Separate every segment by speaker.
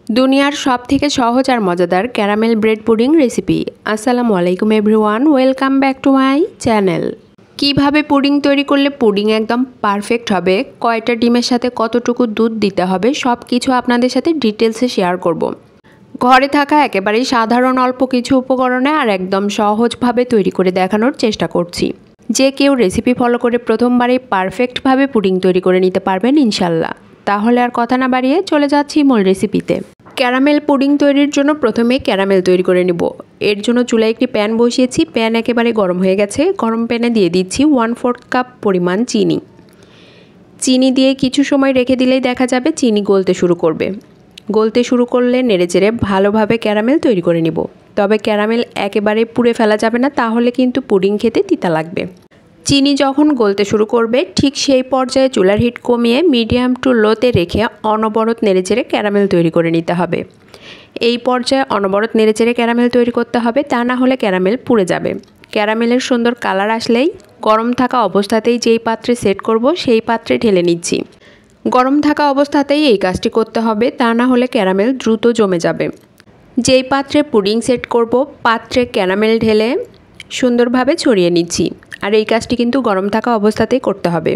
Speaker 1: দুনিয়ার সবথেকে সহজ আর মজাদার ক্যারামেল ব্রেড পুডিং রেসিপি। আসসালামু আলাইকুম everyone, welcome back to my channel. কিভাবে পুডিং তৈরি করলে পুডিং একদম পারফেক্ট হবে, কয়টা ডিমের সাথে কতটুকু দুধ দিতে হবে, সব কিছু আপনাদের সাথে ডিটেলসে শেয়ার করব। ঘরে থাকা একেবারেই সাধারণ অল্প কিছু উপকরণে আর একদম সহজভাবে তৈরি করে দেখানোর চেষ্টা করছি। যে কেউ রেসিপি ফলো করে প্রথমবারেই পারফেক্টভাবে পুডিং তৈরি করে নিতে পারবেন ইনশাল্লাহ। তাহলে আর কথা না বাড়িয়ে চলে যাচ্ছি মূল রেসিপিতে। ক্যারামেল পুডিং তৈরির জন্য প্রথমে ক্যারামেল তৈরি করে নেব। এর জন্য চুলায় একটি প্যান বসিয়েছি। প্যান একেবারে গরম হয়ে গেছে। গরম প্যানে দিয়ে দিচ্ছি 1/4 কাপ পরিমাণ চিনি। চিনি দিয়ে কিছু সময় রেখে দিলেই দেখা যাবে চিনি গলতে শুরু করবে। গলতে শুরু করলে নেড়েচেড়ে ভালোভাবে ক্যারামেল তৈরি করে নিব। তবে ক্যারামেল একেবারে পুড়ে ফেলা যাবে না, তাহলে কিন্তু পুডিং খেতে তিতা লাগবে। চিনি যখন গলতে শুরু করবে ঠিক সেই পর্যায়ে চুলার হিট কমিয়ে মিডিয়াম টু লোতে রেখে অনবরত নেড়েচেড়ে ক্যারামেল তৈরি করে নিতে হবে। এই পর্যায়ে অনবরত নেড়েচেড়ে ক্যারামেল তৈরি করতে হবে, তা না হলে ক্যারামেল পুড়ে যাবে। ক্যারামেলের সুন্দর কালার আসলেই গরম থাকা অবস্থাতেই যেই পাত্রে সেট করব সেই পাত্রে ঢেলে নিচ্ছি। গরম থাকা অবস্থাতেই এই কাজটি করতে হবে, তা না হলে ক্যারামেল দ্রুত জমে যাবে। যেই পাত্রে পুডিং সেট করব পাত্রে ক্যারামেল ঢেলে সুন্দরভাবে ছড়িয়ে নিচ্ছি। আর এই কাজটি কিন্তু গরম থাকা অবস্থাতেই করতে হবে।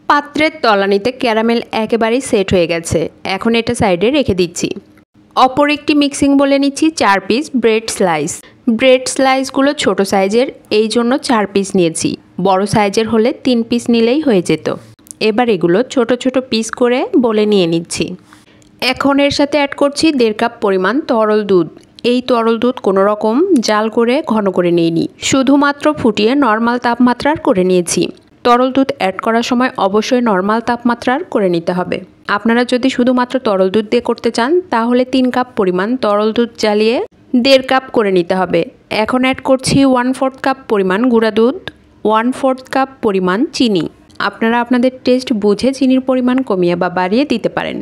Speaker 1: পাত্রের তলানিতে ক্যারামেল একেবারেই সেট হয়ে গেছে। এখন এটা সাইডে রেখে দিচ্ছি। অপর একটি মিক্সিং বলে নিচ্ছি 4 পিস ব্রেড স্লাইস। ব্রেড স্লাইসগুলো ছোট সাইজের, এই জন্য 4 পিস নিয়েছি। বড় সাইজের হলে 3 পিস নিলেই হয়ে যেত। এবার এগুলো ছোট ছোট পিস করে বলে নিয়ে নিচ্ছি। এখন এর সাথে অ্যাড করছি 1.5 কাপ পরিমাণ তরল দুধ। এই তরল দুধ কোনো রকম জাল করে ঘন করে নিইনি, শুধুমাত্র ফুটিয়ে নর্মাল তাপমাত্রার করে নিয়েছি। তরল দুধ অ্যাড করার সময় অবশ্যই নর্মাল তাপমাত্রার করে নিতে হবে। আপনারা যদি শুধুমাত্র তরল দুধ দিয়ে করতে চান তাহলে 3 কাপ পরিমাণ তরল দুধ জ্বালিয়ে 1.5 কাপ করে নিতে হবে। এখন অ্যাড করছি 1/4 কাপ পরিমাণ গুঁড়া দুধ, 1/4 কাপ পরিমাণ চিনি। আপনারা আপনাদের টেস্ট বুঝে চিনির পরিমাণ কমিয়ে বা বাড়িয়ে দিতে পারেন।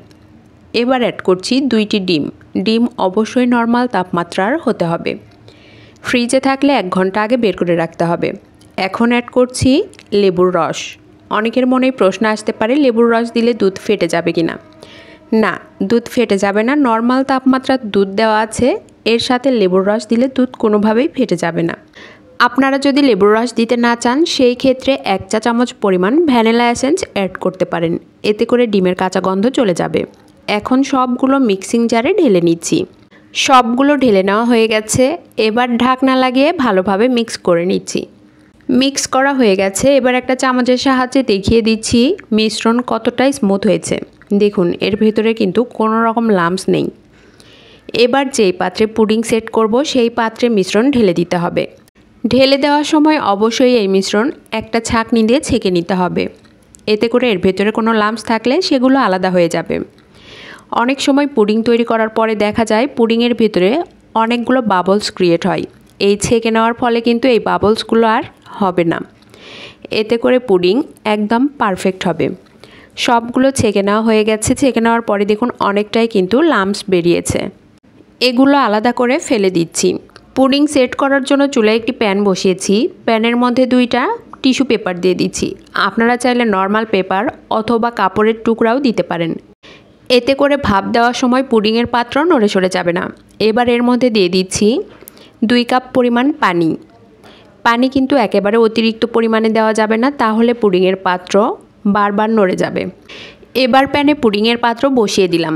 Speaker 1: এবার অ্যাড করছি 2টি ডিম। ডিম অবশ্যই নর্মাল তাপমাত্রার হতে হবে। ফ্রিজে থাকলে 1 ঘন্টা আগে বের করে রাখতে হবে। এখন অ্যাড করছি লেবুর রস। অনেকের মনেই প্রশ্ন আসতে পারে লেবুর রস দিলে দুধ ফেটে যাবে কি না। না, দুধ ফেটে যাবে না। নর্মাল তাপমাত্রার দুধ দেওয়া আছে, এর সাথে লেবুর রস দিলে দুধ কোনোভাবেই ফেটে যাবে না। আপনারা যদি লেবুর রস দিতে না চান সেই ক্ষেত্রে 1 চা চামচ পরিমাণ ভ্যানিলা এসেন্স অ্যাড করতে পারেন। এতে করে ডিমের কাঁচা গন্ধ চলে যাবে। এখন সবগুলো মিক্সিং জারে ঢেলে নিচ্ছি। সবগুলো ঢেলে নেওয়া হয়ে গেছে। এবার ঢাকনা লাগিয়ে ভালোভাবে মিক্স করে নিচ্ছি। মিক্স করা হয়ে গেছে। এবার একটা চামচের সাহায্যে দেখিয়ে দিচ্ছি মিশ্রণ কতটা স্মুথ হয়েছে। দেখুন, এর ভেতরে কিন্তু কোনো রকম লাম্পস নেই। এবার যেই পাত্রে পুডিং সেট করব সেই পাত্রে মিশ্রণ ঢেলে দিতে হবে। ঢেলে দেওয়ার সময় অবশ্যই এই মিশ্রণ একটা ছাঁকনি দিয়ে ছেঁকে নিতে হবে। এতে করে এর ভেতরে কোনো লাম্পস থাকলে সেগুলো আলাদা হয়ে যাবে। অনেক সময় পুডিং তৈরি করার পরে দেখা যায় পুডিংয়ের ভিতরে অনেকগুলো বাবলস ক্রিয়েট হয়। এই ছেঁকে নেওয়ার ফলে কিন্তু এই বাবলসগুলো আর হবে না। এতে করে পুডিং একদম পারফেক্ট হবে। সবগুলো ছেঁকে নেওয়া হয়ে গেছে। ছেঁকে নেওয়ার পরে দেখুন অনেকটাই কিন্তু লাম্পস বেরিয়েছে। এগুলো আলাদা করে ফেলে দিচ্ছি। পুডিং সেট করার জন্য চুলায় একটি প্যান বসিয়েছি। প্যানের মধ্যে 2টা টিস্যু পেপার দিয়ে দিচ্ছি। আপনারা চাইলে নর্মাল পেপার অথবা কাপড়ের টুকরাও দিতে পারেন। এতে করে ভাপ দেওয়ার সময় পুডিংয়ের পাত্র নড়ে সরে যাবে না। এবার এর মধ্যে দিয়ে দিচ্ছি 2 কাপ পরিমাণ পানি। পানি কিন্তু একেবারে অতিরিক্ত পরিমাণে দেওয়া যাবে না, তাহলে পুডিংয়ের পাত্র বারবার নড়ে যাবে। এবার প্যানে পুডিংয়ের পাত্র বসিয়ে দিলাম।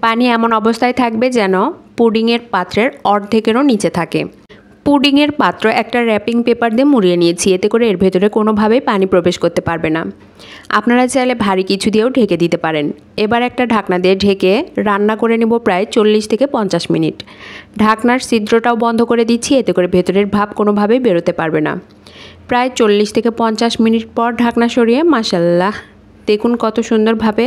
Speaker 1: পানি এমন অবস্থায় থাকবে যেন পুডিংয়ের পাত্রের অর্ধেকেরও নিচে থাকে। পুডিংয়ের পাত্র একটা র্যাপিং পেপার দিয়ে মুড়িয়ে নিয়েছি। এতে করে এর ভেতরে কোনোভাবেই পানি প্রবেশ করতে পারবে না। আপনারা চাইলে ভারী কিছু দিয়েও ঢেকে দিতে পারেন। এবার একটা ঢাকনা দিয়ে ঢেকে রান্না করে নেব প্রায় 40 থেকে 50 মিনিট। ঢাকনার ছিদ্রটাও বন্ধ করে দিচ্ছি। এতে করে ভেতরের ভাপ কোনোভাবেই বেরোতে পারবে না। প্রায় 40 থেকে 50 মিনিট পর ঢাকনা সরিয়ে মাশাআল্লাহ, দেখুন কত সুন্দরভাবে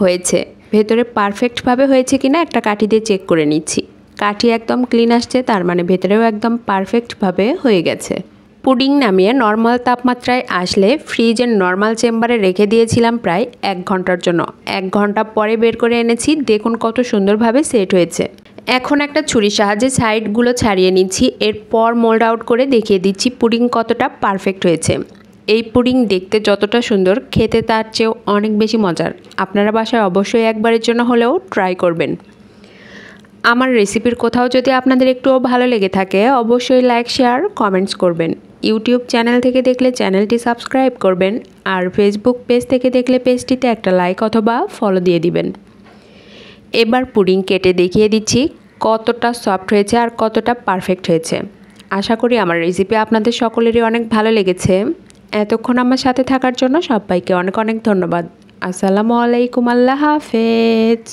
Speaker 1: হয়েছে। ভেতরে পারফেক্টভাবে হয়েছে কিনা একটা কাঠি দিয়ে চেক করে নিচ্ছি। কাঠি একদম ক্লিন আসছে, তার মানে ভেতরেও একদম পারফেক্টভাবে হয়ে গেছে। পুডিং নামিয়ে নর্মাল তাপমাত্রায় আসলে ফ্রিজের নর্মাল চেম্বারে রেখে দিয়েছিলাম প্রায় 1 ঘন্টার জন্য। 1 ঘন্টা পরে বের করে এনেছি। দেখুন কত সুন্দরভাবে সেট হয়েছে। এখন একটা ছুরির সাহায্যে সাইডগুলো ছাড়িয়ে নিচ্ছি। এরপর মোল্ড আউট করে দেখিয়ে দিচ্ছি পুডিং কতটা পারফেক্ট হয়েছে। এই পুডিং দেখতে যতটা সুন্দর, খেতে তার চেয়েও অনেক বেশি মজার। আপনারা বাসায় অবশ্যই একবারের জন্য হলেও ট্রাই করবেন। আমার রেসিপির কোথাও যদি আপনাদের একটুও ভালো লেগে থাকে অবশ্যই লাইক শেয়ার কমেন্টস করবেন। ইউটিউব চ্যানেল থেকে দেখলে চ্যানেলটি সাবস্ক্রাইব করবেন, আর ফেসবুক পেজ থেকে দেখলে পেজটিতে একটা লাইক অথবা ফলো দিয়ে দিবেন। এবার পুডিং কেটে দেখিয়ে দিচ্ছি কতটা সফট হয়েছে আর কতটা পারফেক্ট হয়েছে। আশা করি আমার রেসিপি আপনাদের সকলেরই অনেক ভালো লেগেছে। এতক্ষণ আমার সাথে থাকার জন্য সবাইকে অনেক অনেক ধন্যবাদ। আসসালামু আলাইকুম, আল্লাহ হাফেজ।